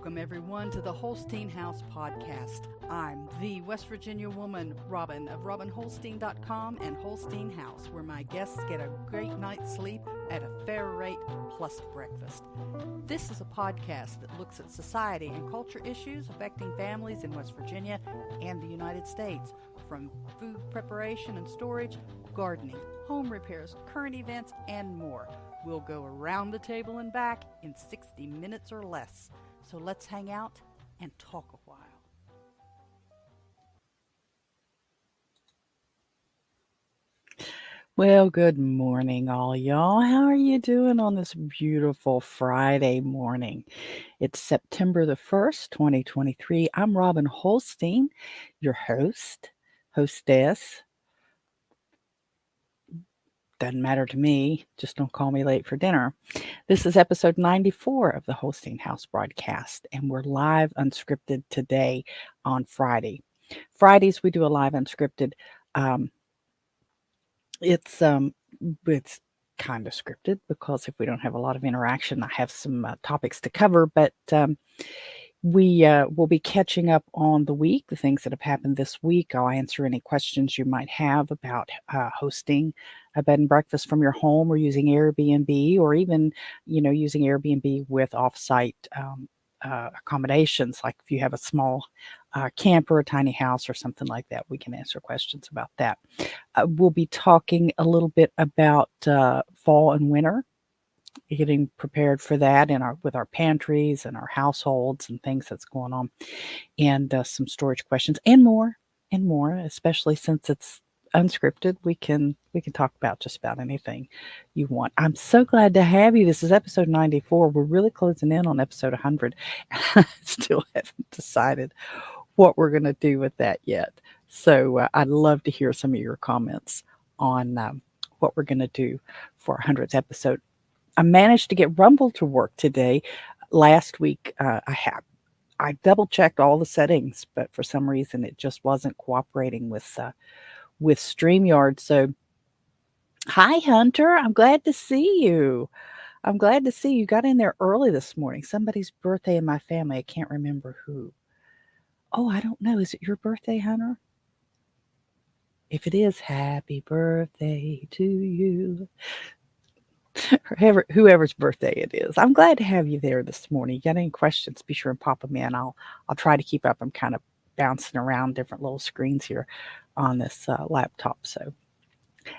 Welcome, everyone, to the Holstein House podcast. I'm the West Virginia woman, Robin, of RobinHolstein.com and Holstein House, where my guests get a great night's sleep at a fair rate plus breakfast. This is a podcast that looks at society and culture issues affecting families in West Virginia and the United States, from food preparation and storage, gardening, home repairs, current events, and more. We'll go around the table and back in 60 minutes or less. So let's hang out and talk a while. Well, good morning, all y'all. How are you doing on this beautiful Friday morning? It's September the 1st, 2023. I'm Robin Holstein, your hostess. Doesn't matter to me. Just don't call me late for dinner. This is episode 94 of the Holstein House broadcast, and we're live unscripted today on Friday. Fridays, we do a live unscripted. It's kind of scripted because if we don't have a lot of interaction, I have some topics to cover, but we will be catching up on the week, the things that have happened this week. I'll answer any questions you might have about hosting a bed and breakfast from your home, or using AirBTC, or even, using AirBTC with offsite accommodations. Like if you have a small camper, a tiny house, or something like that, we can answer questions about that. We'll be talking a little bit about fall and winter, getting prepared for that with our pantries and our households and things that's going on, and some storage questions and more, especially since it's unscripted. We can talk about just about anything you want. I'm so glad to have you. This is episode 94. We're really closing in on episode 100. I still haven't decided what we're going to do with that yet. So I'd love to hear some of your comments on what we're going to do for our 100th episode. I managed to get Rumble to work today. Last week, I double checked all the settings, but for some reason it just wasn't cooperating with StreamYard. So, hi Hunter, I'm glad to see you. You got in there early this morning. Somebody's birthday in my family. I can't remember who. Oh, I don't know. Is it your birthday, Hunter? If it is, happy birthday to you. Whoever's birthday it is. I'm glad to have you there this morning. You got any questions, be sure and pop them in. I'll try to keep up. I'm kind of bouncing around different little screens here on this laptop. So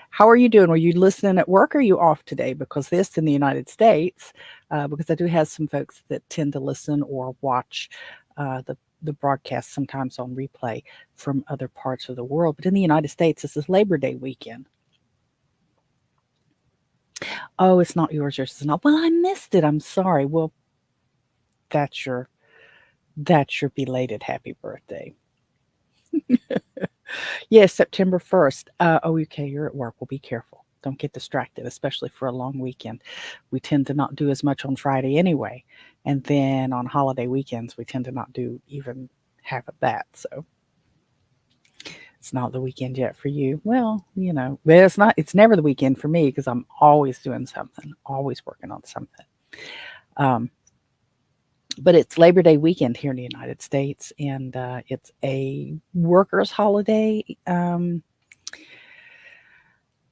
how are you doing? Were you listening at work, or are you off today? Because this in the United States, because I do have some folks that tend to listen or watch the broadcast sometimes on replay from other parts of the world. But in the United States, this is Labor Day weekend. Oh, it's not yours. Yours is not. Well, I missed it. I'm sorry. Well, that's your belated happy birthday. Yes, September 1st. Okay, you're at work. Well, be careful. Don't get distracted, especially for a long weekend. We tend to not do as much on Friday anyway. And then on holiday weekends, we tend to not do even half of that. So it's not the weekend yet for you. Well, but it's never the weekend for me, because I'm always doing something, always working on something. But it's Labor Day weekend here in the United States, and it's a workers' holiday.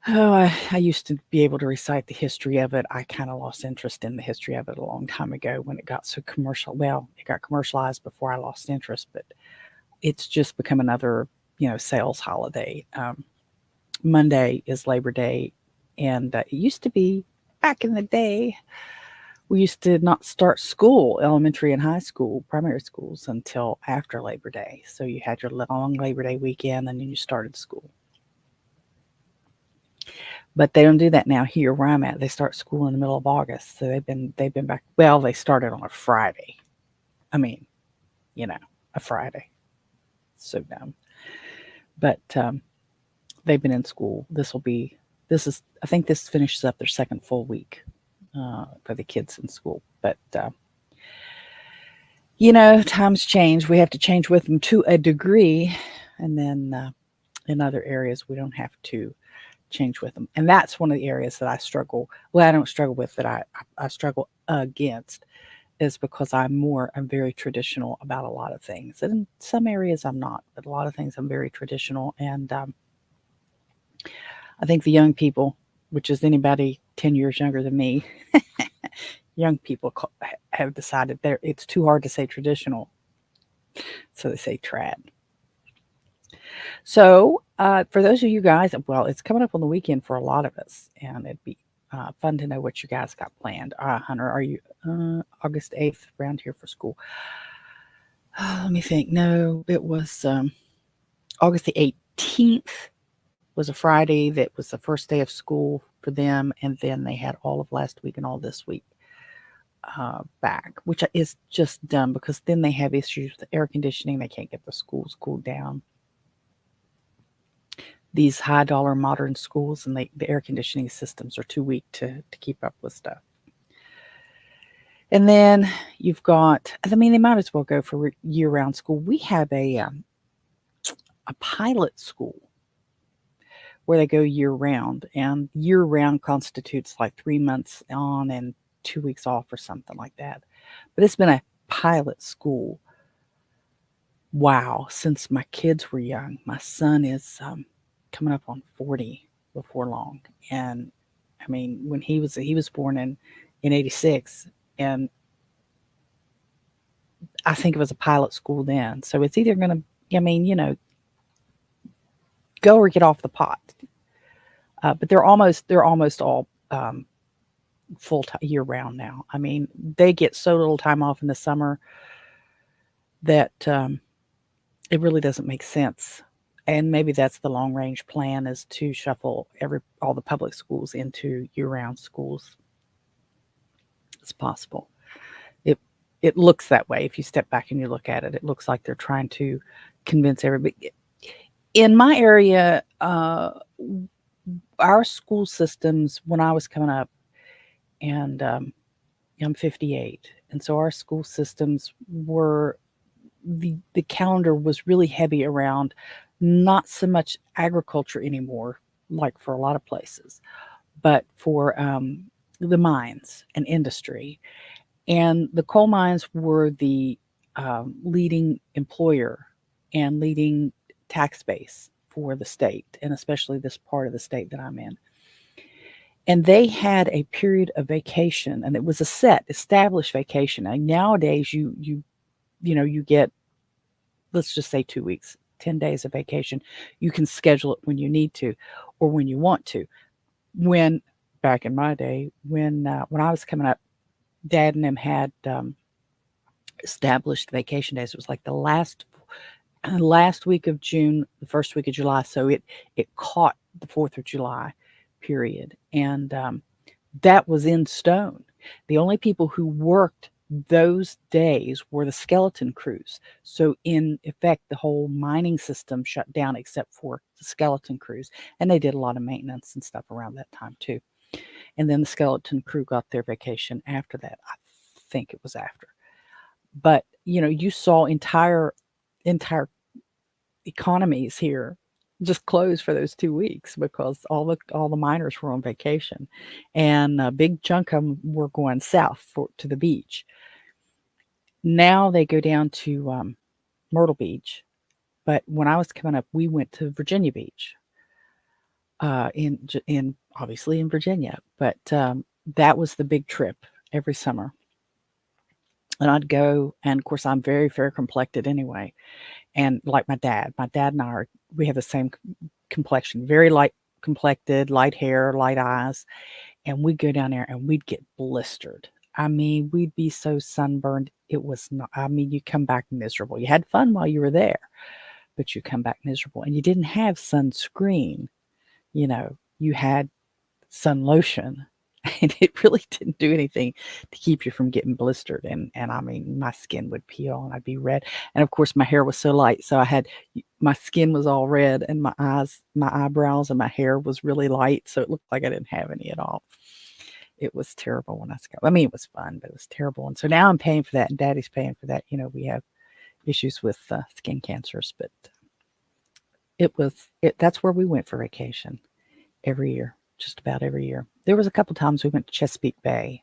I used to be able to recite the history of it. I kind of lost interest in the history of it a long time ago when it got so commercial. Well, it got commercialized before I lost interest, but it's just become another sales holiday. Monday is Labor Day, and it used to be, back in the day, we used to not start school, elementary and high school, primary schools, until after Labor Day. So you had your long Labor Day weekend, and then you started school. But they don't do that now here where I'm at. They start school in the middle of August. So they've been back. Well, they started on a Friday. I mean, a Friday. So dumb. But they've been in school. I think this finishes up their second full week for the kids in school. But, times change. We have to change with them to a degree. And then in other areas, we don't have to change with them. And that's one of the areas that I struggle. Well, I don't struggle with, that I struggle against, is because I'm very traditional about a lot of things. And in some areas I'm not, but a lot of things I'm very traditional. And I think the young people, which is anybody 10 years younger than me, young people have decided it's too hard to say traditional, so they say trad. So for those of you guys, well, it's coming up on the weekend for a lot of us, and it'd be fun to know what you guys got planned. Hunter, are you August 8th around here for school? Let me think. No, it was August the 18th was a Friday. That was the first day of school for them, and then they had all of last week and all this week back, which is just dumb because then they have issues with the air conditioning. They can't get the schools cooled down. These high dollar modern schools, and the air conditioning systems are too weak to keep up with stuff. And then you've got, I mean, they might as well go for year-round school. We have a pilot school where they go year-round, and year-round constitutes like 3 months on and 2 weeks off or something like that. But it's been a pilot school, wow, since my kids were young. My son is coming up on 40 before long, and I mean, when he was born in 86, and I think it was a pilot school then. So it's either going to, I mean, go or get off the pot. But they're almost all full time year round now. I mean, they get so little time off in the summer that it really doesn't make sense. And maybe that's the long range plan, is to shuffle all the public schools into year round schools. It's possible. It looks that way. If you step back and you look at it, it looks like they're trying to convince everybody. In my area, our school systems, when I was coming up, and I'm 58, and so our school systems were, the calendar was really heavy around not so much agriculture anymore, like for a lot of places, but for the mines and industry. And the coal mines were the leading employer and leading tax base for the state, and especially this part of the state that I'm in. And they had a period of vacation, and it was a set, established vacation. And nowadays, you get, let's just say 2 weeks, 10 days of vacation. You can schedule it when you need to, or when you want to. When back in my day, when I was coming up, Dad and them had established vacation days. It was like the last week of June, the first week of July. So it caught the 4th of July period. And that was in stone. The only people who worked those days were the skeleton crews. So in effect, the whole mining system shut down except for the skeleton crews. And they did a lot of maintenance and stuff around that time too. And then the skeleton crew got their vacation after that. I think it was after. But, you saw entire economies here just closed for those 2 weeks because all the miners were on vacation, and a big chunk of them were going south to the beach. Now they go down to Myrtle Beach, but when I was coming up, we went to Virginia Beach, in obviously in Virginia, but that was the big trip every summer. And I'd go, and of course I'm very fair complected anyway, and like my dad and I we have the same complexion, very light complected, light hair, light eyes, and we'd go down there and we'd get blistered. I mean, we'd be so sunburned. It was not, I mean, you come back miserable. You had fun while you were there, but you come back miserable, and you didn't have sunscreen. You had sun lotion, and it really didn't do anything to keep you from getting blistered. And I mean, my skin would peel and I'd be red. And of course, my hair was so light, so my skin was all red, and my eyebrows and my hair was really light, so it looked like I didn't have any at all. It was terrible when I was. I mean, it was fun, but it was terrible. And so now I'm paying for that, and Daddy's paying for that. We have issues with skin cancers, but that's where we went for vacation every year. Just about every year. There was a couple times we went to Chesapeake Bay.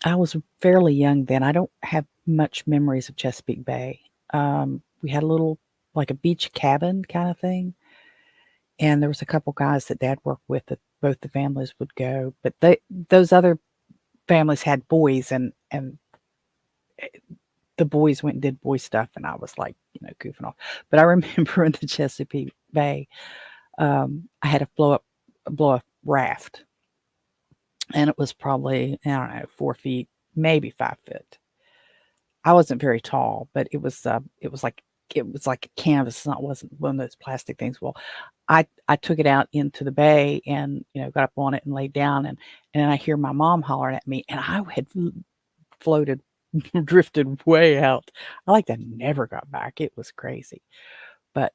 I was fairly young then. I don't have much memories of Chesapeake Bay. We had a little, like a beach cabin kind of thing, and there was a couple guys that Dad worked with that both the families would go. But those other families had boys, and the boys went and did boy stuff, and I was like, goofing off. But I remember in the Chesapeake Bay, I had a blow up raft, and it was probably, I don't know, 4 feet, maybe 5 foot. I wasn't very tall, but it was like a canvas. It wasn't one of those plastic things. Well, I took it out into the bay and got up on it and laid down, and then I hear my mom hollering at me, and I had floated, drifted way out. I never got back. It was crazy, but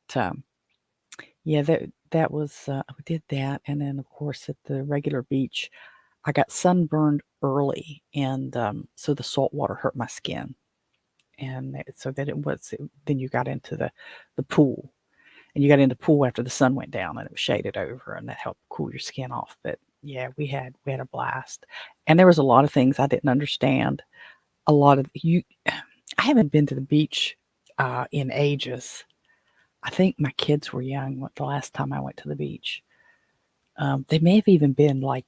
yeah, that was we did that, and then of course at the regular beach, I got sunburned early, and so the salt water hurt my skin, and so that then you got into the pool, and you got into the pool after the sun went down and it was shaded over, and that helped cool your skin off. But yeah, we had a blast, and there was a lot of things I didn't understand. A lot of you, I haven't been to the beach in ages. I think my kids were young the last time I went to the beach. They may have even been like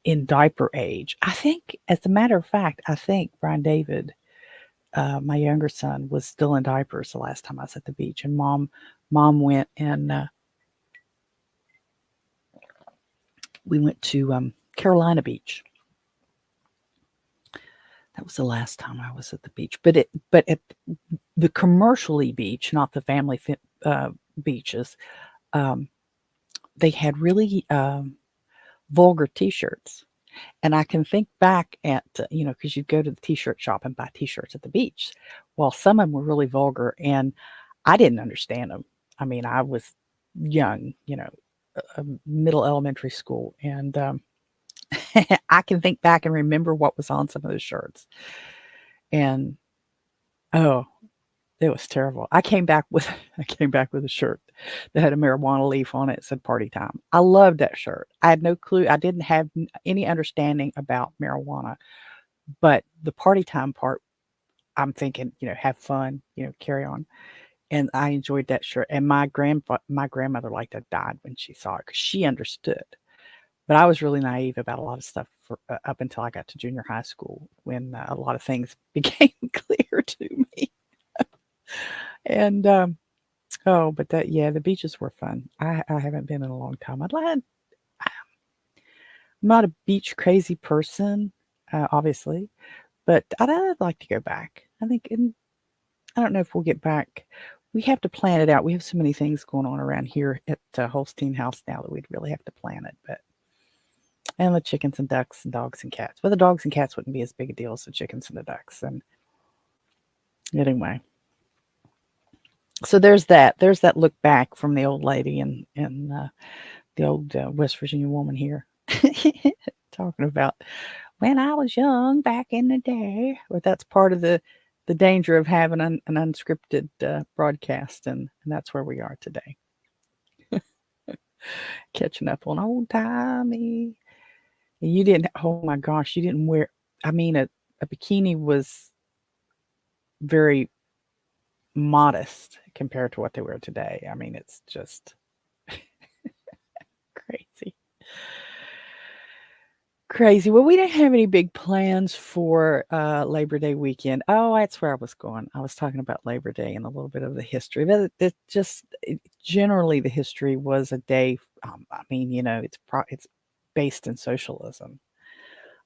in diaper age. I think, as a matter of fact, I think Brian David, my younger son, was still in diapers the last time I was at the beach, and mom went, and we went to Carolina Beach. That was the last time I was at the beach, but at the commercially beach, not the family beaches, they had really vulgar T-shirts. And I can think back at, because you'd go to the T-shirt shop and buy T-shirts at the beach. Well, some of them were really vulgar, and I didn't understand them. I mean, I was young, middle elementary school, and I can think back and remember what was on some of those shirts. And oh, it was terrible. I came back with a shirt that had a marijuana leaf on it. It said "Party Time." I loved that shirt. I had no clue. I didn't have any understanding about marijuana, but the party time part, I'm thinking, have fun, carry on. And I enjoyed that shirt. And my grandmother like to died when she saw it because she understood. But I was really naive about a lot of stuff up until I got to junior high school, when a lot of things became clear to me. And but the beaches were fun. I haven't been in a long time. I'm not a beach crazy person, obviously, but I'd like to go back. I think, and I don't know if we'll get back. We have to plan it out. We have so many things going on around here at Holstein House now that we'd really have to plan it. And the chickens and ducks and dogs and cats. Well, the dogs and cats wouldn't be as big a deal as the chickens and the ducks. And anyway, so there's that. There's that look back from the old lady and the old West Virginia woman here, talking about when I was young back in the day. But that's part of the danger of having an unscripted broadcast, and that's where we are today. Catching up on old timey. You didn't. Oh my gosh, you didn't wear. I mean, a bikini was very modest compared to what they wear today. I mean, it's just crazy. Well, we didn't have any big plans for Labor Day weekend. Oh, that's where I was going. I was talking about Labor Day and a little bit of the history. But generally the history was a day. I mean, it's based in socialism.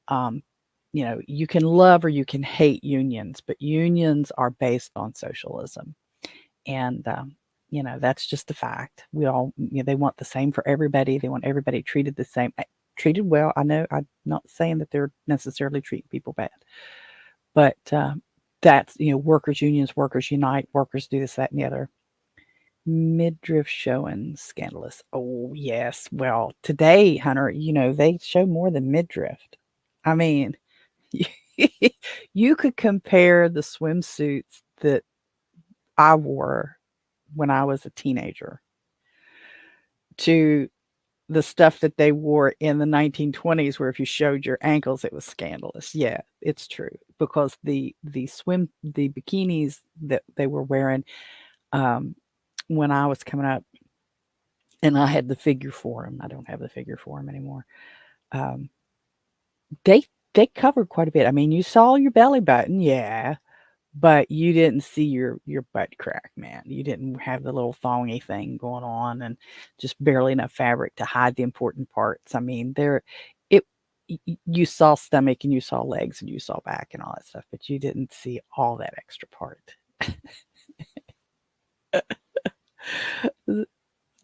You can love or you can hate unions, but unions are based on socialism. And that's just the fact. We all, they want the same for everybody. They want everybody treated the same, treated well. I know I'm not saying that they're necessarily treating people bad, but that's, workers unions, workers unite, workers do this, that, and the other. Midriff showing scandalous. Oh yes. Well, today, Hunter, they show more than midriff. I mean, you could compare the swimsuits that I wore when I was a teenager to the stuff that they wore in the 1920s, where if you showed your ankles, it was scandalous. Yeah, it's true, because the bikinis that they were wearing when I was coming up, and I had the figure for them. I don't have the figure for them anymore. Um, they they covered quite a bit. I mean, you saw your belly button, yeah, but you didn't see your butt crack, man. You didn't have the little thongy thing going on, and just barely enough fabric to hide the important parts. I mean, it you saw stomach and you saw legs and you saw back and all that stuff, but you didn't see all that extra part.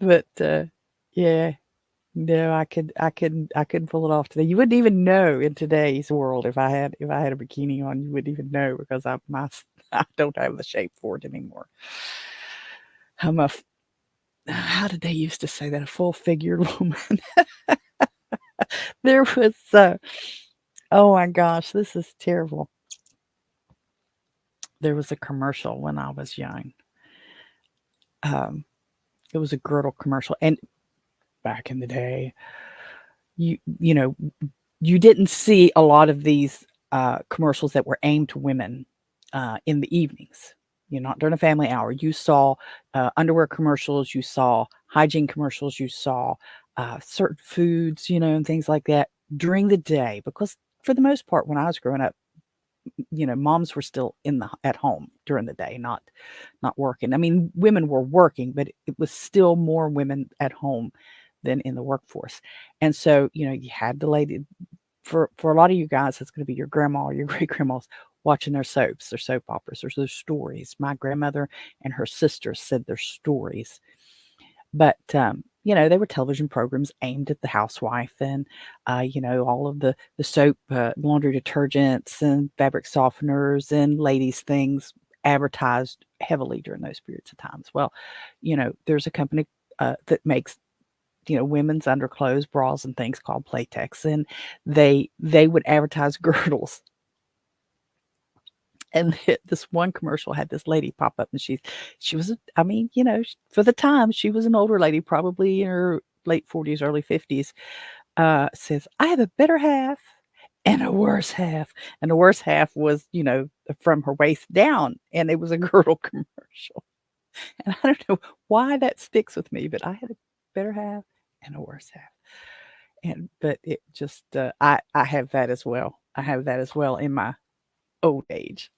But yeah, no, I couldn't pull it off today. You wouldn't even know in today's world if I had a bikini on. You wouldn't even know, because I don't have the shape for it anymore. I'm a how did they used to say that, a full figured woman? There was oh my gosh, this is terrible. There was a commercial when I was young. Um, it was a girdle commercial, and back in the day, you know, you didn't see a lot of these commercials that were aimed to women in the evenings. Not during a family hour. You saw underwear commercials, you saw hygiene commercials, you saw certain foods, and things like that during the day. Because for the most part, when I was growing up, moms were still at home during the day, not working. I mean, women were working, but it was still more women at home than in the workforce. And so, you had the lady, for a lot of you guys, it's going to be your grandma or your great grandmas watching their soaps, their soap operas, or their stories. My grandmother and her sisters said their stories. But they were television programs aimed at the housewife, and all of the soap, laundry detergents, and fabric softeners, and ladies' things advertised heavily during those periods of times. Well, there's a company that makes women's underclothes, bras, and things called Playtex, and they would advertise girdles. And this one commercial had this lady pop up, and she was, I mean, for the time, she was an older lady, probably in her late 40s, early 50s, says, "I have a better half and a worse half." And the worse half was, from her waist down, and it was a girdle commercial. And I don't know why that sticks with me, but I had a better half and a worse half. But it just, I have that as well. I have that as well in my old age.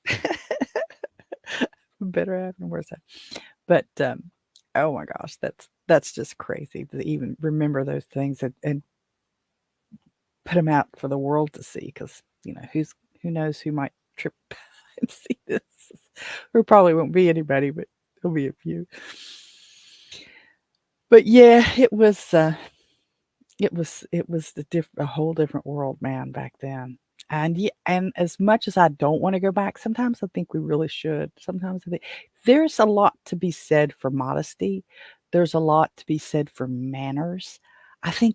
Better half and worse half. But oh my gosh, that's just crazy to even remember those things, and put them out for the world to see, because who knows who might trip and see this. There probably won't be anybody, but there'll be a few. But yeah, it was a whole different world, man, back then. And yeah, and as much as I don't want to go back, sometimes I think we really should. Sometimes I think there's a lot to be said for modesty. There's a lot to be said for manners. I think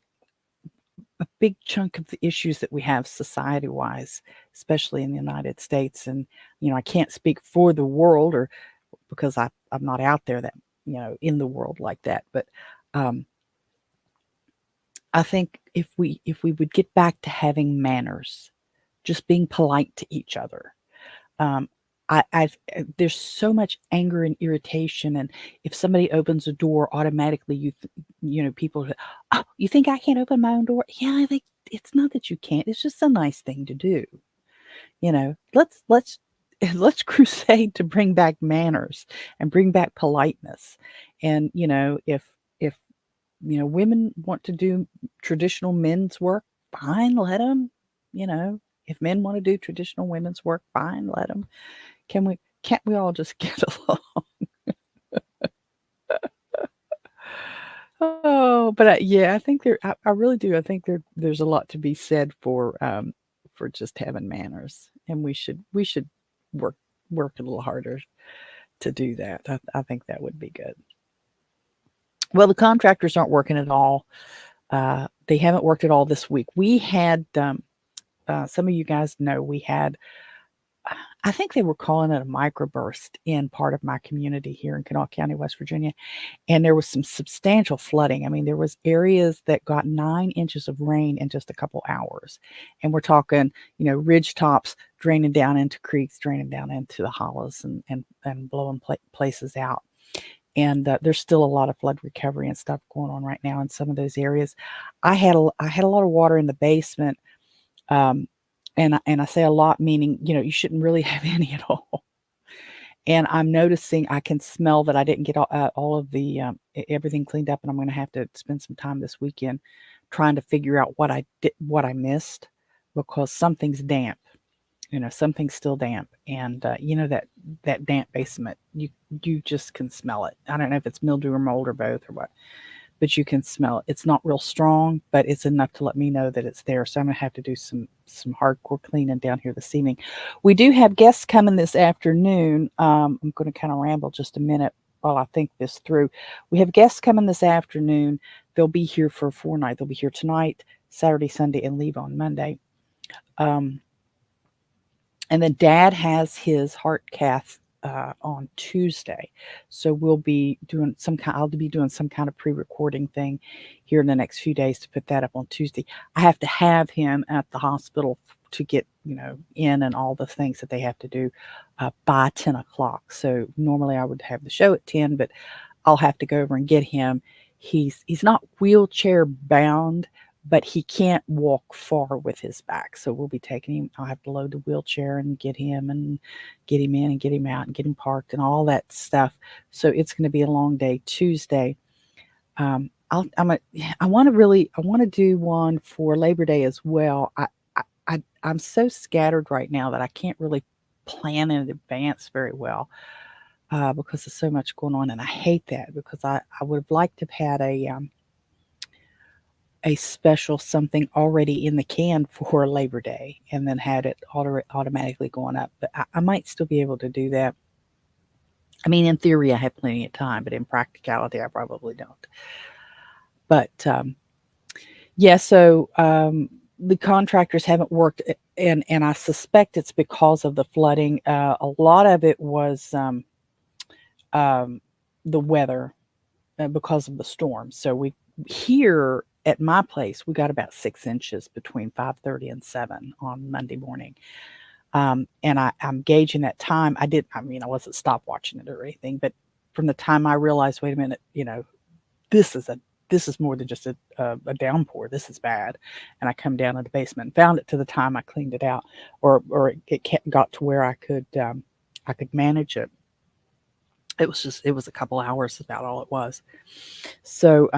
a big chunk of the issues that we have society-wise, especially in the United States, and I can't speak for the world, or because I'm not out there that in the world like that, but I think if we would get back to having manners, just being polite to each other. Um, there's so much anger and irritation, and if somebody opens a door, automatically people, "Oh, you think I can't open my own door?" Yeah, I think it's not that you can't. It's just a nice thing to do. Let's let's crusade to bring back manners and bring back politeness. And if women want to do traditional men's work, fine, let them. If men want to do traditional women's work, fine, let them. Can't we all just get along? Oh, but yeah, I think I really do. I think there's a lot to be said for just having manners, and we should work a little harder to do that. I think that would be good. Well, the contractors aren't working at all. They haven't worked at all this week. We had some of you guys know we had, I think they were calling it a microburst in part of my community here in Kanawha County, West Virginia. And there was some substantial flooding. I mean, there was areas that got 9 inches of rain in just a couple hours. And we're talking, ridge tops draining down into creeks, draining down into the hollows and blowing places out. And there's still a lot of flood recovery and stuff going on right now in some of those areas. I had a lot of water in the basement. And I say a lot, meaning, you shouldn't really have any at all. And I'm noticing I can smell that I didn't get all of the everything cleaned up, and I'm going to have to spend some time this weekend trying to figure out what I missed, because something's damp. Something's still damp, and that damp basement, you just can smell it. I don't know if it's mildew or mold or both or what, but you can smell it. It's not real strong, but it's enough to let me know that it's there. So I'm going to have to do some hardcore cleaning down here this evening. We do have guests coming this afternoon. I'm going to kind of ramble just a minute while I think this through. We have guests coming this afternoon. They'll be here for a fortnight. They'll be here tonight, Saturday, Sunday, and leave on Monday. And then Dad has his heart cath on Tuesday, so we'll be doing I'll be doing some kind of pre-recording thing here in the next few days to put that up on Tuesday. I have to have him at the hospital to get in and all the things that they have to do by 10 o'clock. So normally I would have the show at 10, but I'll have to go over and get him. He's not wheelchair bound, but he can't walk far with his back. So we'll be taking him. I'll have to load the wheelchair and get him in and get him out and get him parked and all that stuff. So it's going to be a long day Tuesday. I want to do one for Labor Day as well. I'm so scattered right now that I can't really plan in advance very well because there's so much going on, and I hate that, because I would have liked to have had a special something already in the can for Labor Day and then had it automatically going up. But I might still be able to do that. I mean, in theory, I have plenty of time, but in practicality, I probably don't. But so the contractors haven't worked, and I suspect it's because of the flooding. A lot of it was the weather because of the storm. So we here at my place, we got about 6 inches between 5:30 and 7 on Monday morning. And I'm gauging that time. I wasn't stopwatching it or anything, but from the time I realized, wait a minute, this is more than just a downpour. This is bad. And I come down in the basement and found it to the time I cleaned it out, or it got to where I could manage it. It was a couple hours, about all it was. So,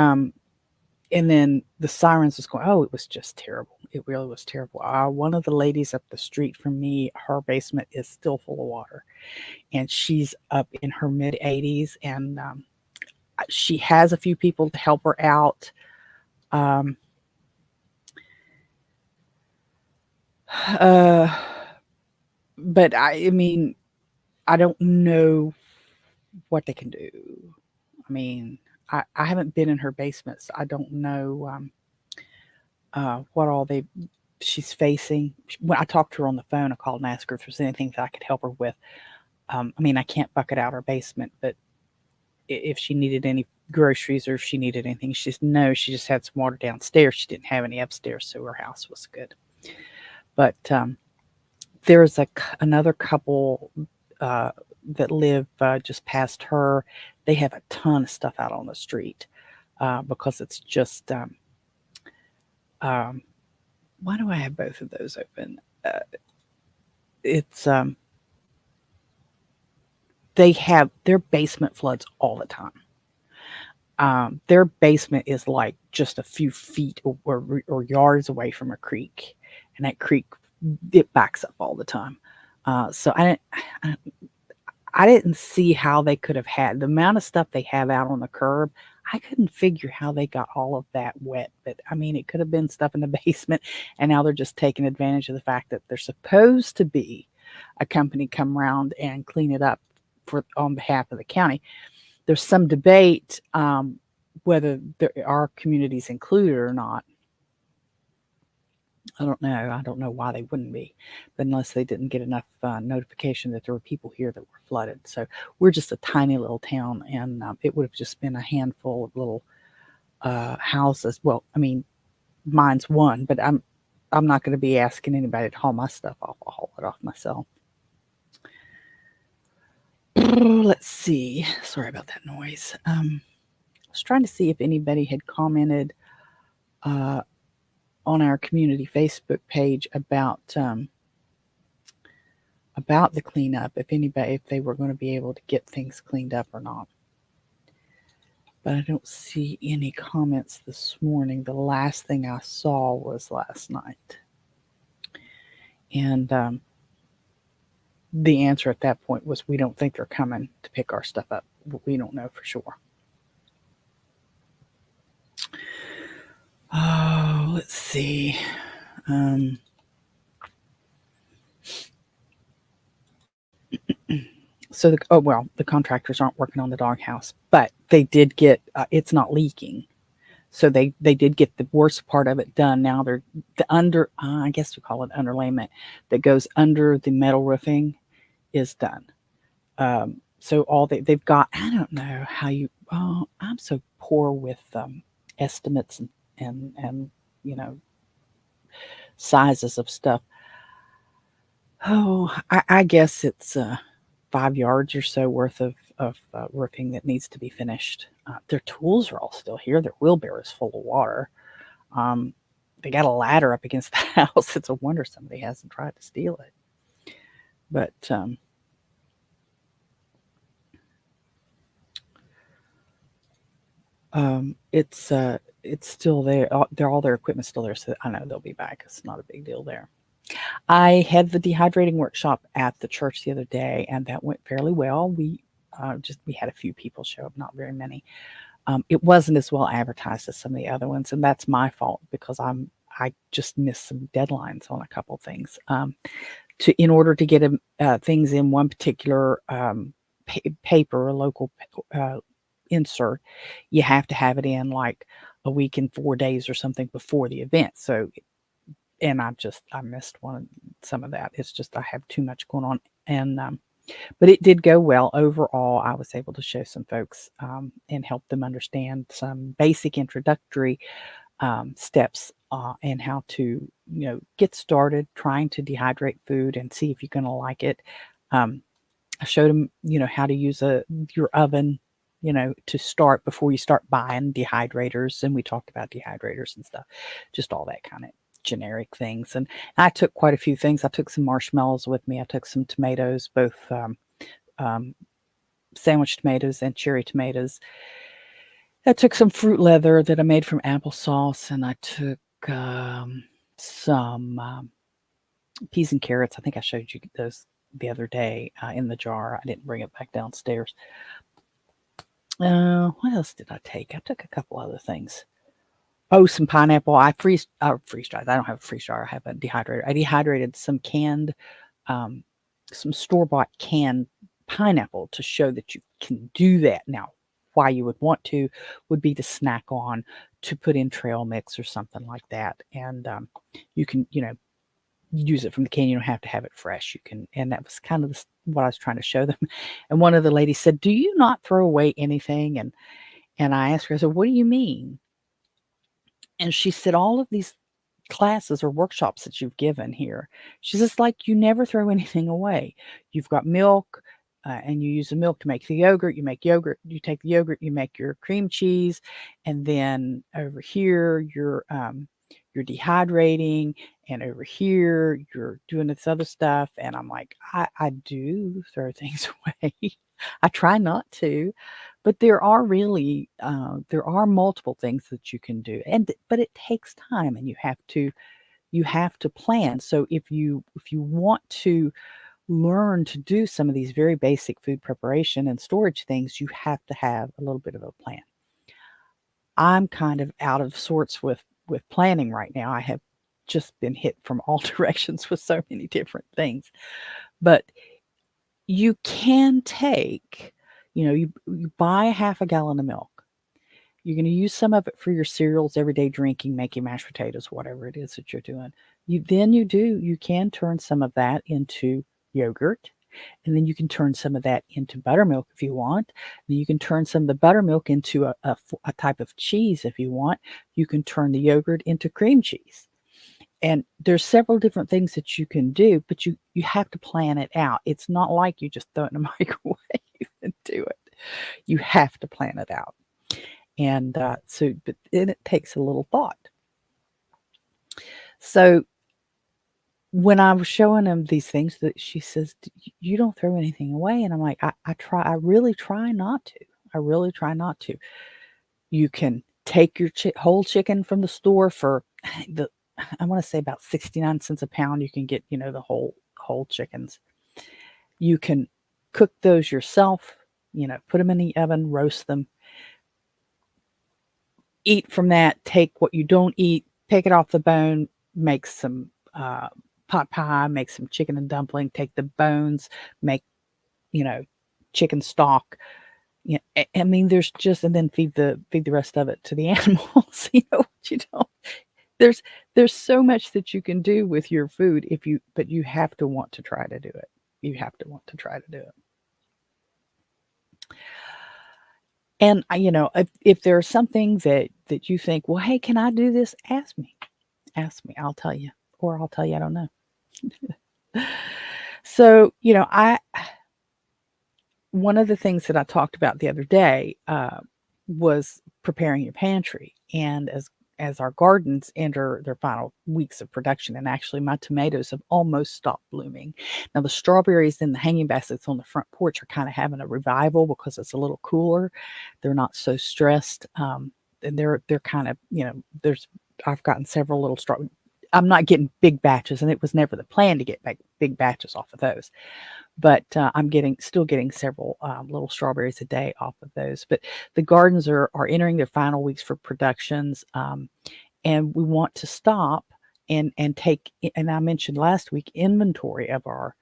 and then the sirens was going, oh, it was just terrible. It really was terrible. One of the ladies up the street from me, her basement is still full of water, and she's up in her mid 80s, and she has a few people to help her out. But I mean, I don't know what they can do. I mean, I haven't been in her basement, so I don't know what all she's facing. When I talked to her on the phone, I called and asked her if there's anything that I could help her with. I mean, I can't bucket out her basement, but if she needed any groceries or if she needed anything, she said no. She just had some water downstairs. She didn't have any upstairs, so her house was good. But there's another couple that live just past her. They have a ton of stuff out on the street because it's just why do I have both of those open? It's they have their basement floods all the time. Their basement is like just a few feet or yards away from a creek, and that creek, it backs up all the time. So I didn't see how they could have had the amount of stuff they have out on the curb. I couldn't figure how they got all of that wet, but I mean, it could have been stuff in the basement, and now they're just taking advantage of the fact that there's supposed to be a company come around and clean it up on behalf of the county. There's some debate whether our community's included or not. I don't know. I don't know why they wouldn't be, but unless they didn't get enough notification that there were people here that were flooded. So we're just a tiny little town, and it would have just been a handful of little houses. Well, I mean, mine's one, but I'm not going to be asking anybody to haul my stuff off. I'll haul it off myself. Let's see. Sorry about that noise. I was trying to see if anybody had commented on our community Facebook page about the cleanup. If they were going to be able to get things cleaned up or not. But I don't see any comments this morning. The last thing I saw was last night. And the answer at that point was, we don't think they're coming to pick our stuff up. We don't know for sure. Oh, let's see. So the contractors aren't working on the doghouse, but they did get it's not leaking. So they did get the worst part of it done. Now they're the under I guess we call it underlayment that goes under the metal roofing is done. So all they've got, I don't know how you. Oh, I'm so poor with estimates and sizes of stuff. Oh, I guess it's 5 yards or so worth of roofing that needs to be finished. Their tools are all still here. Their wheelbarrow is full of water. They got a ladder up against the house. It's a wonder somebody hasn't tried to steal it. But it's still there. All their equipment's still there, so I know they'll be back. It's not a big deal there. I had the dehydrating workshop at the church the other day, and that went fairly well. We had a few people show up, not very many. It wasn't as well advertised as some of the other ones, and that's my fault because I just missed some deadlines on a couple things. In order to get things in one particular paper, a local insert, you have to have it in like a week and 4 days or something before the event. So, and I missed some of that. It's just I have too much going on, and but it did go well overall. I was able to show some folks and help them understand some basic introductory steps and how to get started trying to dehydrate food and see if you're going to like it. I showed them how to use your oven to start before you start buying dehydrators, and we talked about dehydrators and stuff, just all that kind of generic things. And I took quite a few things. I took some marshmallows with me. I took some tomatoes, both sandwich tomatoes and cherry tomatoes. I took some fruit leather that I made from applesauce, and I took some peas and carrots. I think I showed you those the other day in the jar. I didn't bring it back downstairs. What else did I take? I took a couple other things. Oh, some pineapple. I freeze dried. I don't have a freeze dryer. I have a dehydrator. I dehydrated some some store-bought canned pineapple to show that you can do that. Now, why you would want to would be to snack on, to put in trail mix or something like that. And you can, use it from the can. You don't have to have it fresh. You can, and that was kind of what I was trying to show them. And one of the ladies said, "Do you not throw away anything?" And I asked her, I said, "What do you mean?" And she said, "All of these classes or workshops that you've given here," she says, "like you never throw anything away. You've got milk, and you use the milk to make the yogurt. You make yogurt. You take the yogurt. You make your cream cheese, and then over here you're dehydrating, and over here you're doing this other stuff." And I'm like, I do throw things away. I try not to, but there are multiple things that you can do, but it takes time, and you have to plan. So if you want to learn to do some of these very basic food preparation and storage things, you have to have a little bit of a plan. I'm kind of out of sorts with planning right now. I have just been hit from all directions with so many different things. But you can take, you buy a half a gallon of milk. You're going to use some of it for your cereals, everyday drinking, making mashed potatoes, whatever it is that you're doing. You can turn some of that into yogurt, and then you can turn some of that into buttermilk if you want. And you can turn some of the buttermilk into a type of cheese if you want. You can turn the yogurt into cream cheese. And there's several different things that you can do, but you have to plan it out. It's not like you just throw it in a microwave and do it. You have to plan it out. And but it takes a little thought. So when I was showing him these things, that she says, you don't throw anything away. And I'm like, I really try not to. I really try not to. You can take your whole chicken from the store for I want to say about 69 cents a pound. You can get, the whole chickens. You can cook those yourself, put them in the oven, roast them, eat from that, take what you don't eat, take it off the bone, make some pot pie, make some chicken and dumpling, take the bones, make, chicken stock. Yeah, I mean, there's just, and then feed the rest of it to the animals. There's so much that you can do with your food but you have to want to try to do it. You have to want to try to do it. And if there's something that you think, well, hey, can I do this? Ask me. I'll tell you, or I'll tell you I don't know. So, one of the things that I talked about the other day was preparing your pantry. And as our gardens enter their final weeks of production, and actually my tomatoes have almost stopped blooming. Now the strawberries in the hanging baskets on the front porch are kind of having a revival because it's a little cooler. They're not so stressed. And they're kind of, I've gotten several little strawberries. I'm not getting big batches, and it was never the plan to get big batches off of those. But I'm still getting several little strawberries a day off of those. But the gardens are entering their final weeks for productions, and we want to stop and take. And I mentioned last week, inventory of our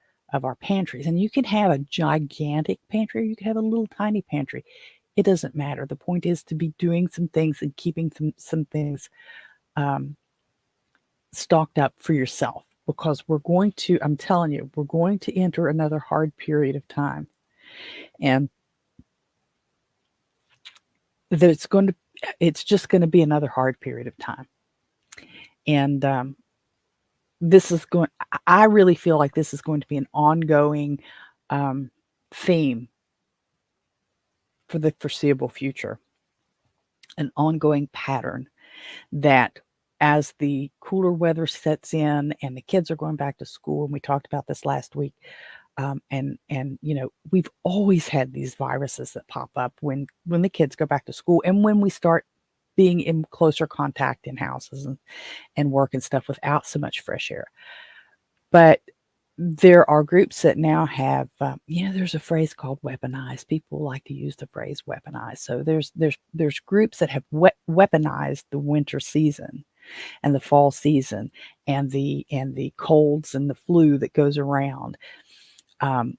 pantries. And you can have a gigantic pantry, or you can have a little tiny pantry. It doesn't matter. The point is to be doing some things and keeping some things stocked up for yourself, because I'm telling you, we're going to enter another hard period of time. And it's just going to be another hard period of time. And I really feel like this is going to be an ongoing theme for the foreseeable future, an ongoing pattern that as the cooler weather sets in and the kids are going back to school, and we talked about this last week, and we've always had these viruses that pop up when the kids go back to school, and when we start being in closer contact in houses and work and stuff without so much fresh air. But there are groups that now have, there's a phrase called weaponized. People like to use the phrase weaponized. So there's groups that have weaponized the winter season and the fall season and the colds and the flu that goes around. And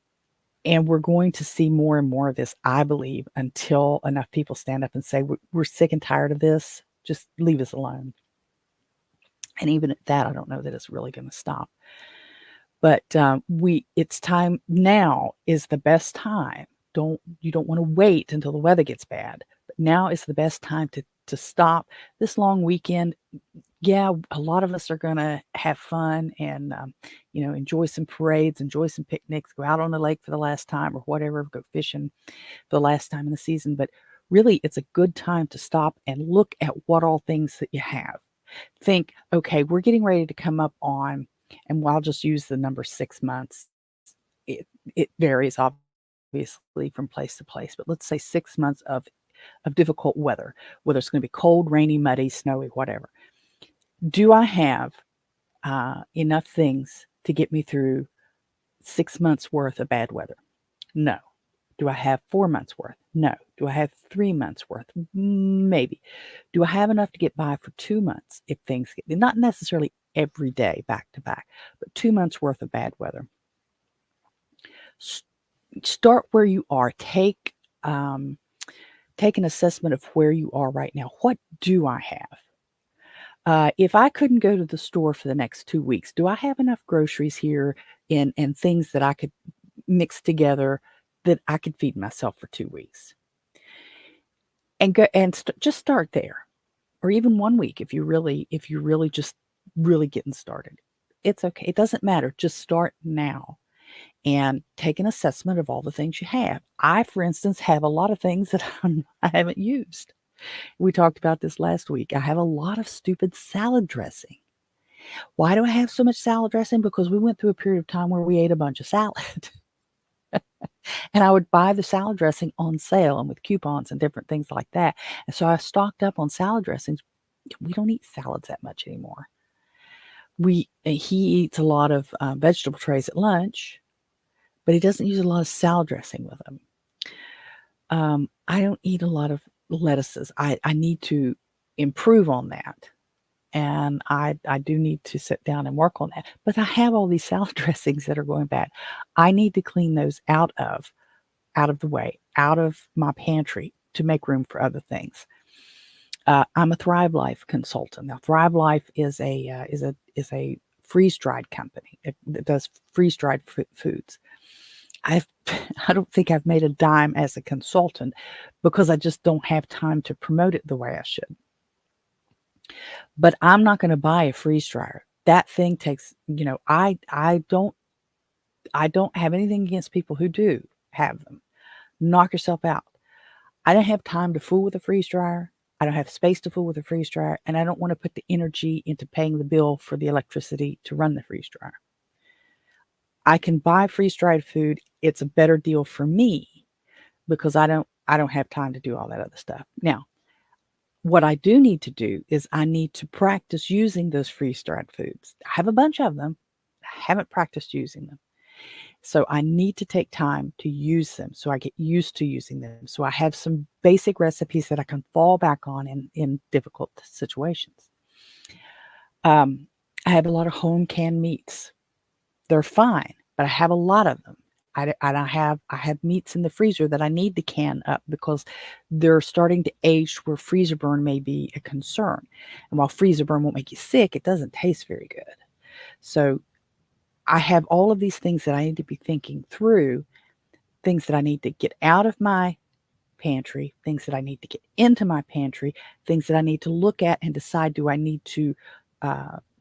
we're going to see more and more of this, I believe, until enough people stand up and say, we're sick and tired of this. Just leave us alone. And even at that, I don't know that it's really going to stop. But it's time. Now is the best time. You don't want to wait until the weather gets bad. But now is the best time to stop this long weekend. Yeah, a lot of us are going to have fun and, enjoy some parades, enjoy some picnics, go out on the lake for the last time or whatever, go fishing for the last time in the season. But really, it's a good time to stop and look at what all things that you have. Think, okay, we're getting ready to come up on, and I'll just use the number 6 months. It varies, obviously, from place to place, but let's say 6 months of difficult weather, whether it's going to be cold, rainy, muddy, snowy, whatever. Do I have enough things to get me through 6 months worth of bad weather? No. Do I have 4 months worth? No. Do I have 3 months worth? Maybe. Do I have enough to get by for 2 months if things get, not necessarily every day back to back, but 2 months worth of bad weather? Start where you are. Take take an assessment of where you are right now. What do I have? If I couldn't go to the store for the next 2 weeks, do I have enough groceries here and things that I could mix together that I could feed myself for 2 weeks? And go and just start there, or even 1 week if you're really just really getting started. It's okay. It doesn't matter. Just start now and take an assessment of all the things you have. I, for instance, have a lot of things that I haven't used. We talked about this last week. I have a lot of stupid salad dressing. Why do I have so much salad dressing? Because we went through a period of time where we ate a bunch of salad. And I would buy the salad dressing on sale and with coupons and different things like that. And so I stocked up on salad dressings. We don't eat salads that much anymore. He eats a lot of vegetable trays at lunch, but he doesn't use a lot of salad dressing with them. I don't eat a lot of lettuces. I need to improve on that. And I do need to sit down and work on that. But I have all these salad dressings that are going bad. I need to clean those out of the way, out of my pantry to make room for other things. I'm a Thrive Life consultant. Now, Thrive Life is a freeze-dried company. It does freeze-dried foods. I don't think I've made a dime as a consultant because I just don't have time to promote it the way I should. But I'm not going to buy a freeze dryer. That thing takes, I don't have anything against people who do have them. Knock yourself out. I don't have time to fool with a freeze dryer. I don't have space to fool with a freeze dryer, and I don't want to put the energy into paying the bill for the electricity to run the freeze dryer. I can buy freeze-dried food. It's a better deal for me because I don't have time to do all that other stuff. Now, what I do need to do is I need to practice using those freeze-dried foods. I have a bunch of them. I haven't practiced using them. So I need to take time to use them so I get used to using them. So I have some basic recipes that I can fall back on in difficult situations. I have a lot of home canned meats. They're fine, but I have a lot of them. I have meats in the freezer that I need to can up because they're starting to age where freezer burn may be a concern. And while freezer burn won't make you sick, it doesn't taste very good. So I have all of these things that I need to be thinking through, things that I need to get out of my pantry, things that I need to get into my pantry, things that I need to look at and decide, do I need to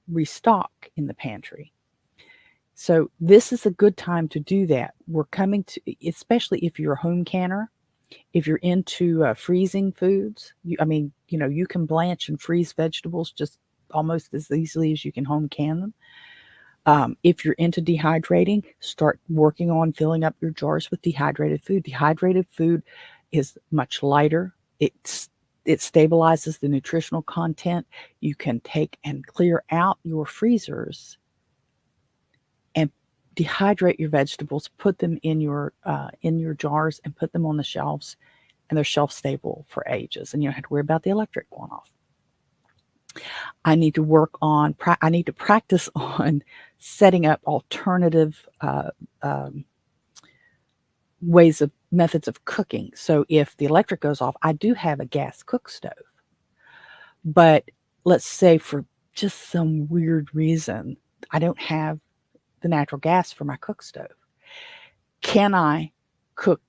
restock in the pantry? So this is a good time to do that. We're coming to, especially if you're a home canner, if you're into freezing foods, you can blanch and freeze vegetables just almost as easily as you can home can them. If you're into dehydrating, start working on filling up your jars with dehydrated food. Dehydrated food is much lighter. It stabilizes the nutritional content. You can take and clear out your freezers and dehydrate your vegetables, put them in your jars and put them on the shelves, and they're shelf stable for ages, and you don't have to worry about the electric going off. I need to practice on setting up alternative methods of cooking. So if the electric goes off, I do have a gas cook stove. But let's say for just some weird reason, I don't have the natural gas for my cook stove. Can I cook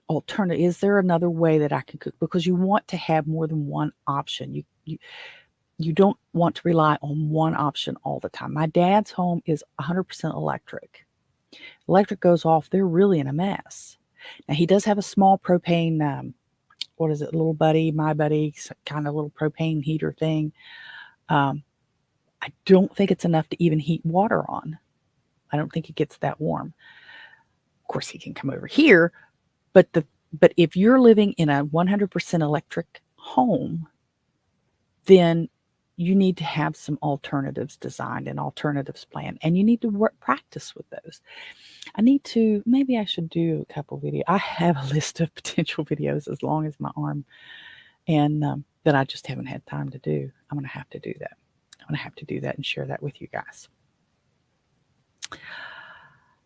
alternative? Is there another way that I can cook? Because you want to have more than one option. You don't want to rely on one option all the time. My dad's home is 100% electric. Electric goes off, they're really in a mess. Now, he does have a small propane, little buddy, my buddy, kind of little propane heater thing. I don't think it's enough to even heat water on. I don't think it gets that warm. Of course, he can come over here, but if you're living in a 100% electric home, then you need to have some alternatives designed and alternatives planned, and you need to practice with those. Maybe I should do a couple videos. I have a list of potential videos as long as my arm, and that I just haven't had time to do. I'm going to have to do that. I'm going to have to do that and share that with you guys.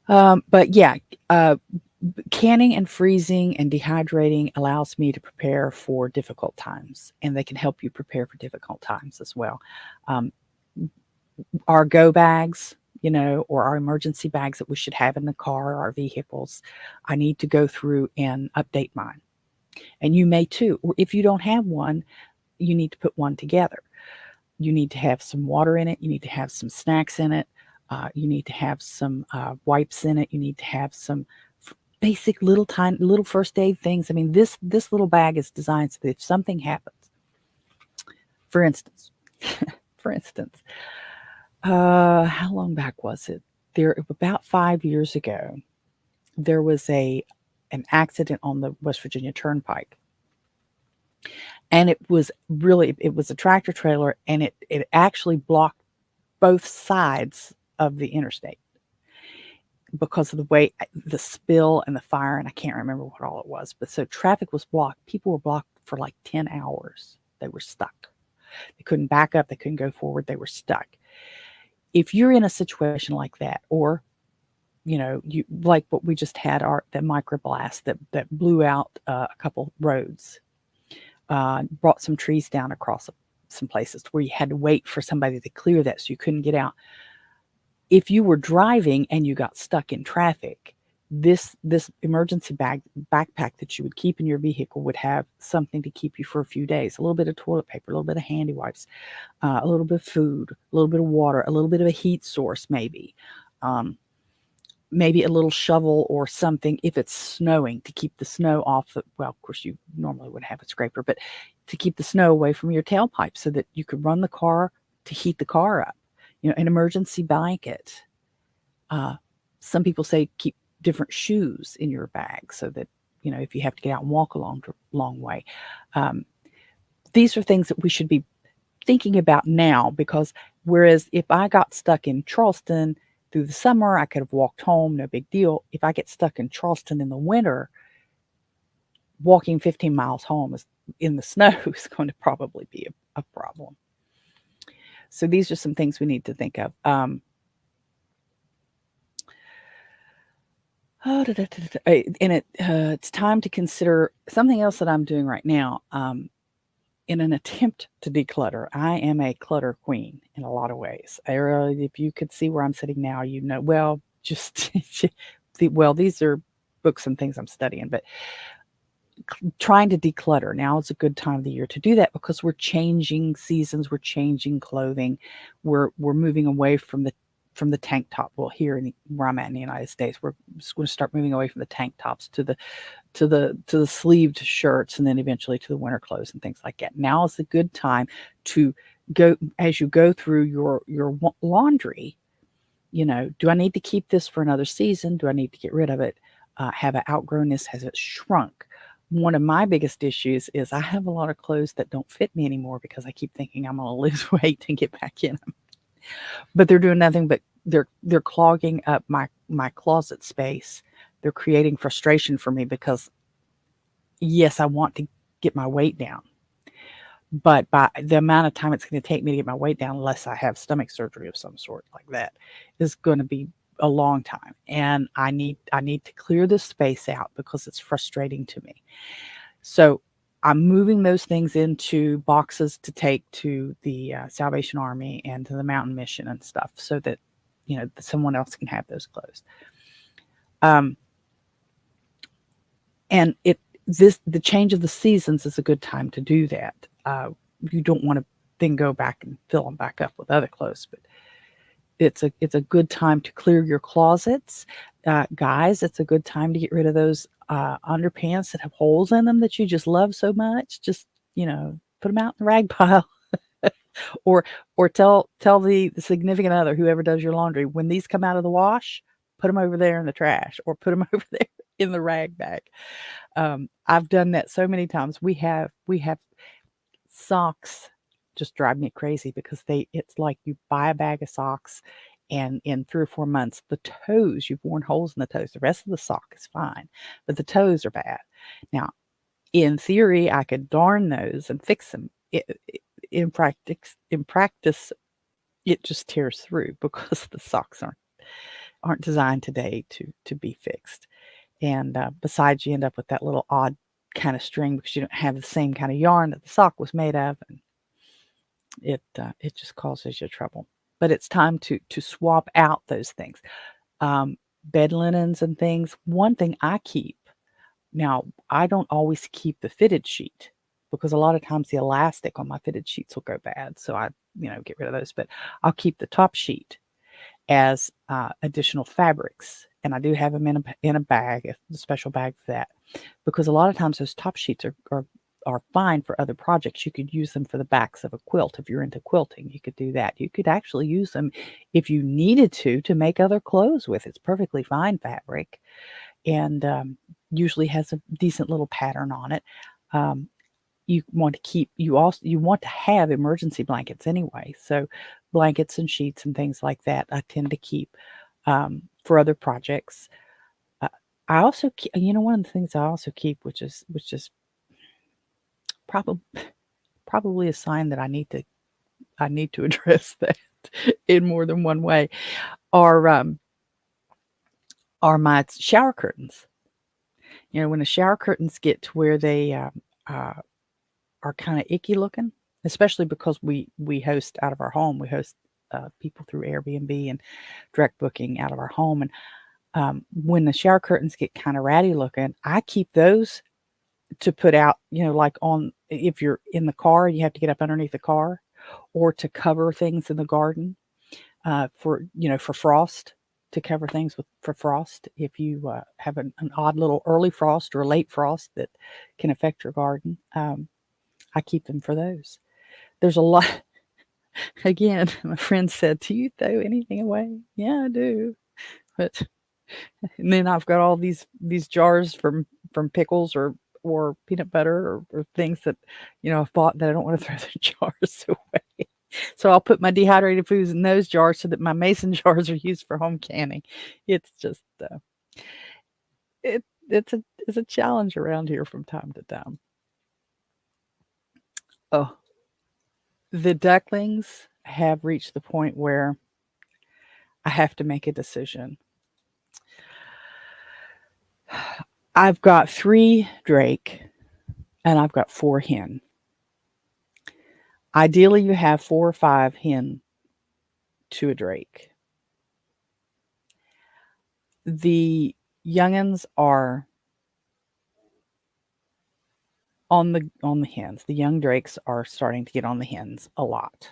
But yeah, Canning and freezing and dehydrating allows me to prepare for difficult times, and they can help you prepare for difficult times as well. Um, our go bags, or our emergency bags that we should have in the car or our vehicles, I need to go through and update mine. And you may too. Or if you don't have one, you need to put one together. You need to have some water in it. You need to have some snacks in it. You need to have some wipes in it. You need to have some basic little tiny little first aid things. I mean, this little bag is designed so that if something happens, for instance, for instance, how long back was it? There about 5 years ago, there was an accident on the West Virginia Turnpike, and it was a tractor trailer, and it actually blocked both sides of the interstate because of the way the spill and the fire, and I can't remember what all it was, but so traffic was blocked. People were blocked for like 10 hours. They were stuck. They couldn't back up. They couldn't go forward. They were stuck. If you're in a situation like that, or you like what we just had, the microblast that blew out a couple roads, brought some trees down across some places where you had to wait for somebody to clear that, so you couldn't get out. If you were driving and you got stuck in traffic, this emergency backpack that you would keep in your vehicle would have something to keep you for a few days. A little bit of toilet paper, a little bit of handy wipes, a little bit of food, a little bit of water, a little bit of a heat source, maybe a little shovel or something if it's snowing, to keep the snow off. Well, of course, you normally would have a scraper, but to keep the snow away from your tailpipe so that you could run the car to heat the car up. An emergency blanket. Some people say keep different shoes in your bag so that, if you have to get out and walk a long way. These are things that we should be thinking about now, because whereas if I got stuck in Charleston through the summer, I could have walked home, no big deal. If I get stuck in Charleston in the winter, walking 15 miles home in the snow is going to probably be a problem. So these are some things we need to think of. It's time to consider something else that I'm doing right now. In an attempt to declutter, I am a clutter queen in a lot of ways. If you could see where I'm sitting now, well, just these are books and things I'm studying, but trying to declutter. Now is a good time of the year to do that, because we're changing seasons, we're changing clothing, we're moving away from the tank top. Well, here where I'm at in the United States, we're just going to start moving away from the tank tops to the sleeved shirts, and then eventually to the winter clothes and things like that. Now is a good time to go, as you go through your laundry. Do I need to keep this for another season? Do I need to get rid of it? Have I outgrown this? Has it shrunk? One of my biggest issues is I have a lot of clothes that don't fit me anymore because I keep thinking I'm going to lose weight and get back in them. But they're doing nothing but they're clogging up my closet space. They're creating frustration for me because, yes, I want to get my weight down, but by the amount of time it's going to take me to get my weight down, unless I have stomach surgery of some sort like that, is going to be a long time. And I need to clear this space out because it's frustrating to me. So I'm moving those things into boxes to take to the Salvation Army and to the Mountain Mission and stuff, so that someone else can have those clothes. And the change of the seasons is a good time to do that. You don't want to then go back and fill them back up with other clothes, but it's a good time to clear your closets. Guys, it's a good time to get rid of those underpants that have holes in them that you just love so much. Just, put them out in the rag pile. or tell the significant other, whoever does your laundry, when these come out of the wash, put them over there in the trash, or put them over there in the rag bag. I've done that so many times. We have socks just drive me crazy because it's like you buy a bag of socks, and in 3 or 4 months, the toes, you've worn holes in the toes. The rest of the sock is fine, but the toes are bad. Now, in theory, I could darn those and fix them. In practice, it just tears through because the socks aren't designed today to be fixed. And besides, you end up with that little odd kind of string because you don't have the same kind of yarn that the sock was made of, and it just causes you trouble. But it's time to swap out those things. Bed linens and things. One thing I keep, now I don't always keep the fitted sheet because a lot of times the elastic on my fitted sheets will go bad, so I get rid of those. But I'll keep the top sheet as additional fabrics, and I do have them in a bag, a special bag for that, because a lot of times those top sheets are fine for other projects. You could use them for the backs of a quilt. If you're into quilting, you could do that. You could actually use them if you needed to make other clothes with. It's perfectly fine fabric, and usually has a decent little pattern on it. You want to have emergency blankets anyway. So blankets and sheets and things like that I tend to keep for other projects. I also keep, one of the things I also keep, which is probably a sign that I need to address that in more than one way, are my shower curtains. When the shower curtains get to where they are kind of icky looking, especially because we host out of our home. We host people through Airbnb and direct booking out of our home. And when the shower curtains get kind of ratty looking, I keep those to put out, like if you're in the car, you have to get up underneath the car, or to cover things in the garden for frost, to cover things for frost. If you have an odd little early frost or a late frost that can affect your garden, I keep them for those. There's a lot. Again, my friend said, "Do you throw anything away?" Yeah, I do. But and then I've got all these jars from pickles or peanut butter or things that I've bought that I don't want to throw the jars away. So I'll put my dehydrated foods in those jars so that my mason jars are used for home canning. It's just it's a challenge around here from time to time. Oh, the ducklings have reached the point where I have to make a decision. I've got 3 drake and I've got 4 hen. Ideally, you have 4 or 5 hen to a drake. The youngins are on the hens. The young drakes are starting to get on the hens a lot.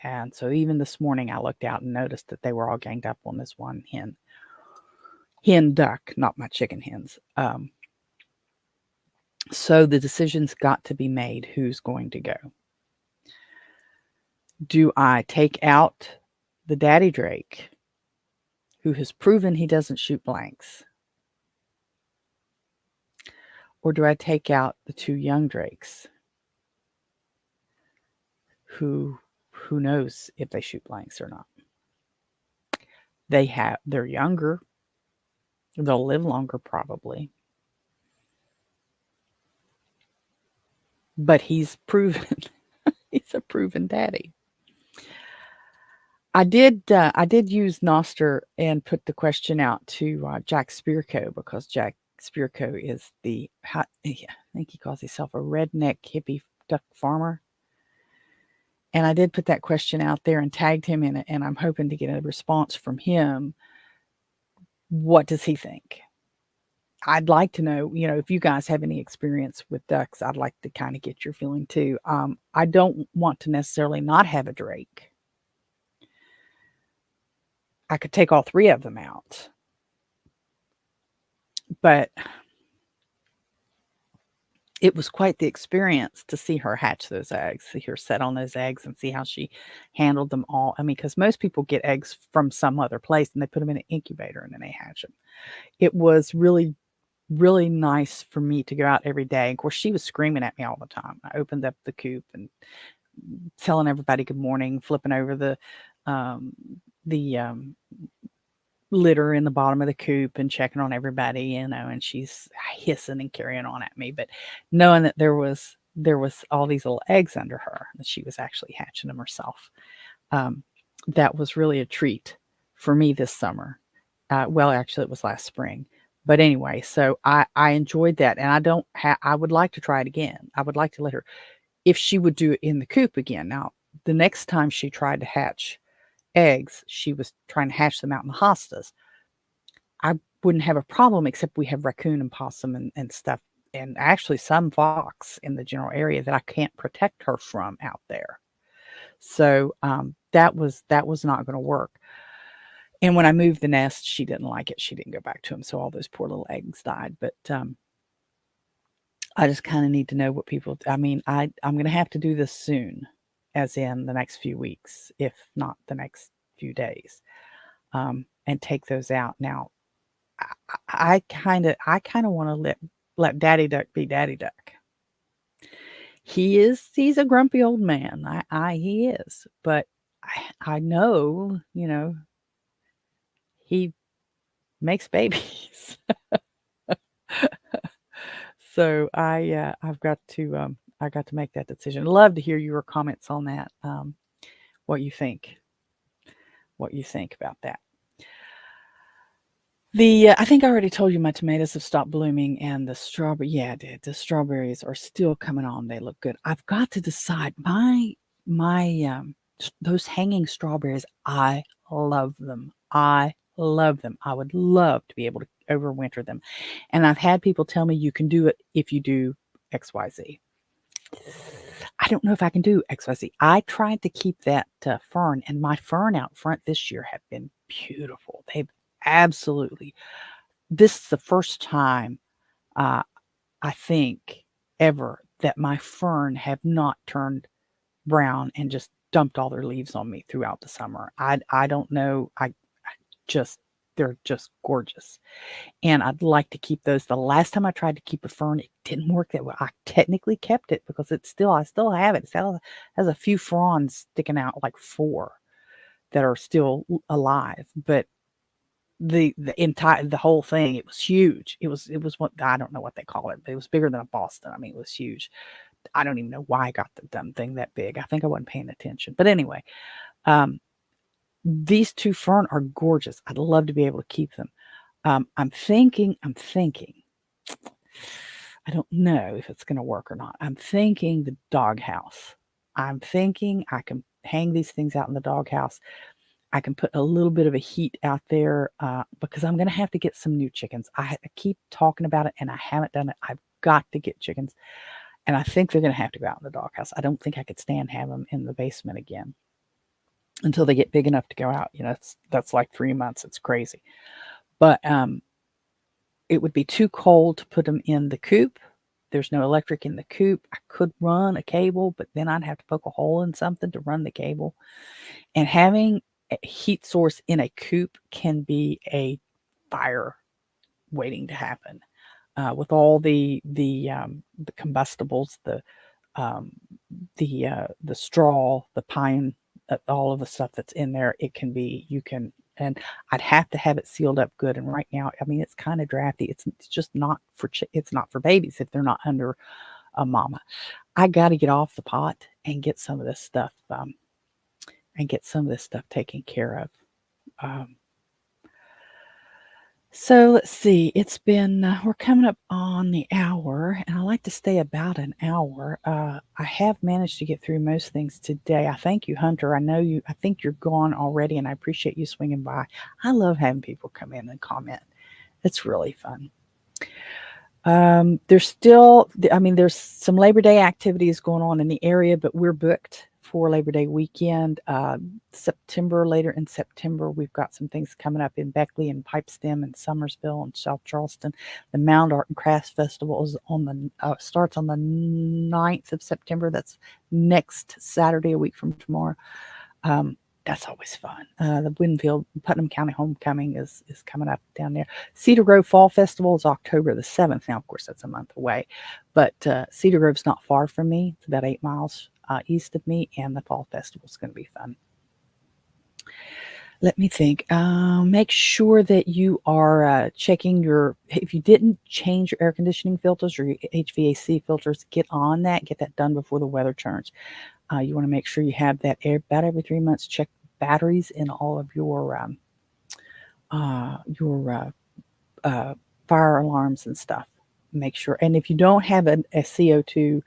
And so even this morning I looked out and noticed that they were all ganged up on this one hen duck, not my chicken hens. So the decision's got to be made who's going to go. Do I take out the daddy drake, who has proven he doesn't shoot blanks? Or do I take out the 2 young drakes, who knows if they shoot blanks or not? They're younger. They'll live longer probably. But he's proven he's a proven daddy. I did use Nostr and put the question out to Jack Spirko, because Jack Spirko is I think he calls himself a redneck hippie duck farmer. And I did put that question out there and tagged him in it, and I'm hoping to get a response from him. What does he think? I'd like to know, if you guys have any experience with ducks, I'd like to kind of get your feeling too. I don't want to necessarily not have a drake. I could take all 3 of them out. But it was quite the experience to see her hatch those eggs, see her set on those eggs and see how she handled them all. I mean, because most people get eggs from some other place and they put them in an incubator and then they hatch them. It was really, really nice for me to go out every day. Of course, she was screaming at me all the time. I opened up the coop and telling everybody good morning, flipping over the litter in the bottom of the coop and checking on everybody, and she's hissing and carrying on at me, but knowing that there was all these little eggs under her, that she was actually hatching them herself. That was really a treat for me this summer. Well, actually, it was last spring, But anyway, so I enjoyed that, and I would like to try it again. I would like to let her, if she would do it in the coop again. Now, the next time she tried to hatch eggs, she was trying to hatch them out in the hostas. I wouldn't have a problem, except we have raccoon and possum and stuff, and actually some fox in the general area that I can't protect her from out there. So that was not going to work. And when I moved the nest, she didn't like it. She didn't go back to them, so all those poor little eggs died. But I just kind of need to know what people. I mean, I'm going to have to do this soon, as in the next few weeks, if not the next few days, and take those out. Now, I kind of want to let Daddy Duck be Daddy Duck. He's a grumpy old man. He is, but I know, he makes babies. So I've got to I got to make that decision. I'd love to hear your comments on that. What you think about that. I think I already told you my tomatoes have stopped blooming, and the strawberry, yeah, I did. The strawberries are still coming on. They look good. I've got to decide my those hanging strawberries. I love them. I love them. I would love to be able to overwinter them. And I've had people tell me you can do it if you do XYZ. I don't know if I can do XYZ. I tried to keep that fern, and my fern out front this year have been beautiful. They've absolutely. This is the first time I think ever that my fern have not turned brown and just dumped all their leaves on me throughout the summer. I don't know. They're just gorgeous. And I'd like to keep those. The last time I tried to keep a fern, it didn't work that well. I technically kept it because I still have it. It still has a few fronds sticking out, like 4 that are still alive. But the whole thing, it was huge. It was what, I don't know what they call it, but it was bigger than a Boston. I mean, it was huge. I don't even know why I got the dumb thing that big. I think I wasn't paying attention. But anyway, these 2 fern are gorgeous. I'd love to be able to keep them. I'm thinking, I don't know if it's going to work or not. I'm thinking the doghouse. I'm thinking I can hang these things out in the doghouse. I can put a little bit of a heat out there because I'm going to have to get some new chickens. I keep talking about it, and I haven't done it. I've got to get chickens, and I think they're going to have to go out in the doghouse. I don't think I could stand having them in the basement again until they get big enough to go out. That's like 3 months. It's crazy. But it would be too cold to put them in the coop. There's no electric in the coop. I could run a cable, but then I'd have to poke a hole in something to run the cable. And having a heat source in a coop can be a fire waiting to happen. With all the combustibles, the straw, the pine, all of the stuff that's in there, it can be, and I'd have to have it sealed up good. And right now, I mean, it's kind of drafty. It's just not it's not for babies if they're not under a mama. I got to get off the pot and get some of this stuff taken care of. So let's see. It's been we're coming up on the hour, and I like to stay about an hour. I have managed to get through most things today. I thank you, Hunter. I think you're gone already, and I appreciate you swinging by. I love having people come in and comment. It's really fun. There's some Labor Day activities going on in the area, but we're booked for Labor Day weekend. Later in September, we've got some things coming up in Beckley and Pipestem and Summersville and South Charleston. The Mound Art and Crafts Festival is starts on the 9th of September. That's next Saturday, a week from tomorrow. That's always fun. The Winfield Putnam County Homecoming is coming up down there. Cedar Grove Fall Festival is October the 7th. Now, of course, that's a month away, but Cedar Grove's not far from me. It's about 8 miles east of me, and the Fall Festival is going to be fun. Let me think. Make sure that you are checking if you didn't change your air conditioning filters or your HVAC filters, get on that. Get that done before the weather turns. You want to make sure you have that about every 3 months. Check batteries in all of your fire alarms and stuff. Make sure. And if you don't have a CO2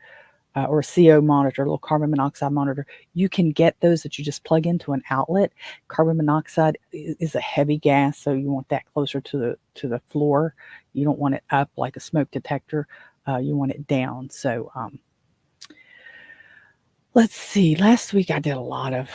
or a CO monitor, a little carbon monoxide monitor, you can get those that you just plug into an outlet. Carbon monoxide is a heavy gas, so you want that closer to the floor. You don't want it up like a smoke detector. You want it down. So let's see. Last week I did a lot of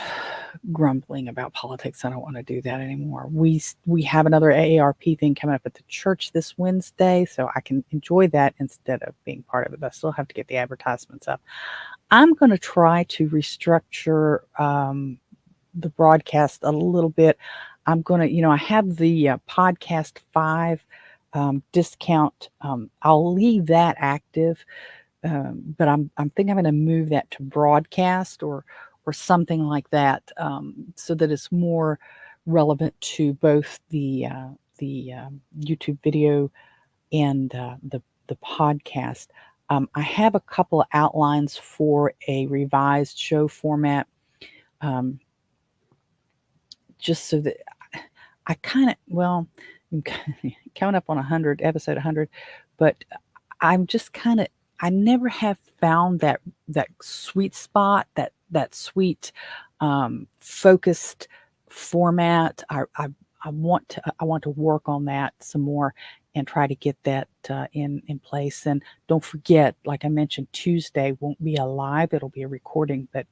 grumbling about politics. I don't want to do that anymore. We have another AARP thing coming up at the church this Wednesday, so I can enjoy that instead of being part of it. But I still have to get the advertisements up. I'm going to try to restructure the broadcast a little bit. I'm going to, I have the podcast 5 discount. I'll leave that active. But I'm thinking I'm going to move that to broadcast or something like that, so that it's more relevant to both the YouTube video and the podcast. I have a couple of outlines for a revised show format, just so that I kind of, well, I'm coming up on episode 100, but I'm just kind of, I never have found that sweet spot, that sweet focused format. I want to work on that some more and try to get that in place. And don't forget, like I mentioned, Tuesday won't be a live; it'll be a recording, but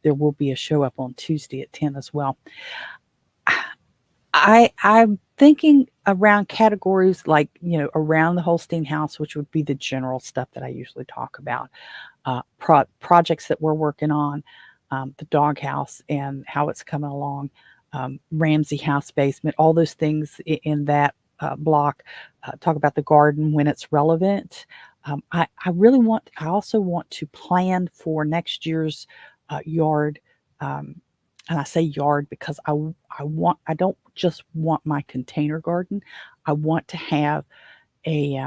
there will be a show up on Tuesday at 10 as well. I'm thinking around categories like, around the Holstein House, which would be the general stuff that I usually talk about, projects that we're working on, the doghouse and how it's coming along, Ramsey House basement, all those things in that block. Talk about the garden when it's relevant. I also want to plan for next year's yard. And I say yard because I don't just want my container garden. I want to have a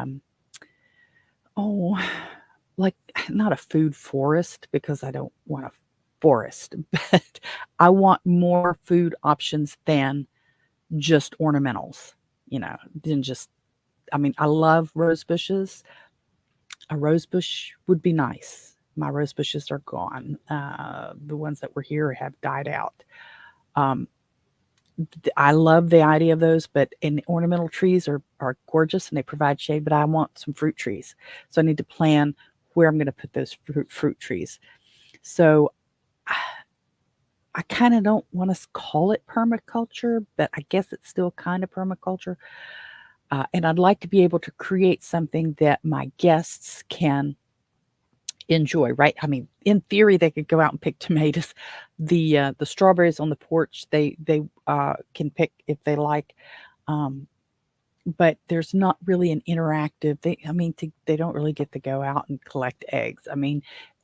like not a food forest, because I don't want a forest, but I want more food options than just ornamentals, than just, I love rose bushes. A rose bush would be nice. My rose bushes are gone. The ones that were here have died out. I love the idea of those, but ornamental trees are gorgeous and they provide shade, but I want some fruit trees. So I need to plan where I'm going to put those fruit trees. So I kind of don't want to call it permaculture, but I guess it's still kind of permaculture. And I'd like to be able to create something that my guests can enjoy, right? In theory, they could go out and pick tomatoes. The strawberries on the porch, they can pick if they like, but there's not really an interactive. They don't really get to go out and collect eggs.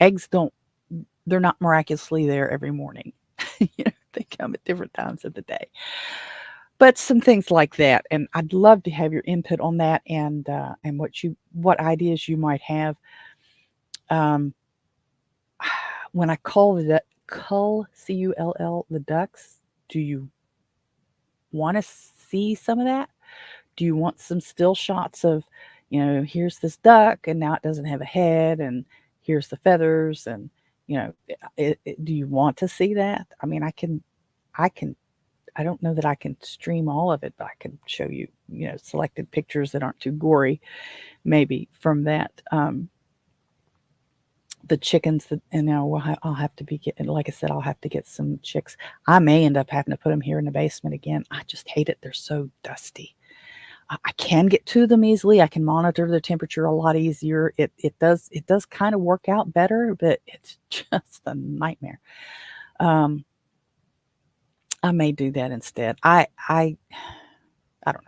Eggs they're not miraculously there every morning. They come at different times of the day. But some things like that, and I'd love to have your input on that, and what ideas you might have. When I cull C-U-L-L, the ducks, do you want to see some of that? Do you want some still shots of, here's this duck and now it doesn't have a head, and here's the feathers, and do you want to see that? I don't know that I can stream all of it, but I can show you, selected pictures that aren't too gory, maybe from that. The chickens that, I'll have to be getting, like I said, I'll have to get some chicks. I may end up having to put them here in the basement again. I just hate it. They're so dusty. I can get to them easily. I can monitor the temperature a lot easier. It does kind of work out better, but it's just a nightmare. I may do that instead. I don't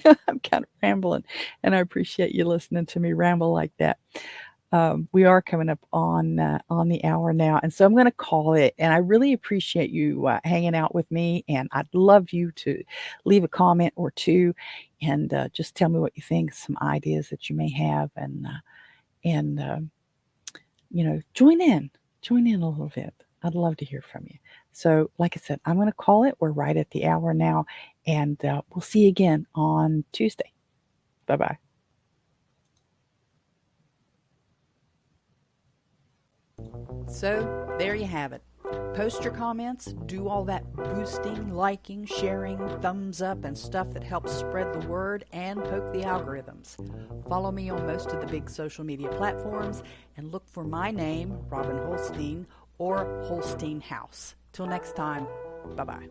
know. I'm kind of rambling, and I appreciate you listening to me ramble like that. We are coming up on the hour now, and so I'm going to call it. And I really appreciate you hanging out with me, and I'd love you to leave a comment or two, and just tell me what you think, some ideas that you may have, and join in a little bit. I'd love to hear from you. So, like I said, I'm going to call it. We're right at the hour now, and we'll see you again on Tuesday. Bye-bye. So there you have it. Post your comments, do all that boosting, liking, sharing, thumbs up, and stuff that helps spread the word and poke the algorithms. Follow me on most of the big social media platforms and look for my name, Robin Holstein, or Holstein House. Till next time, bye-bye.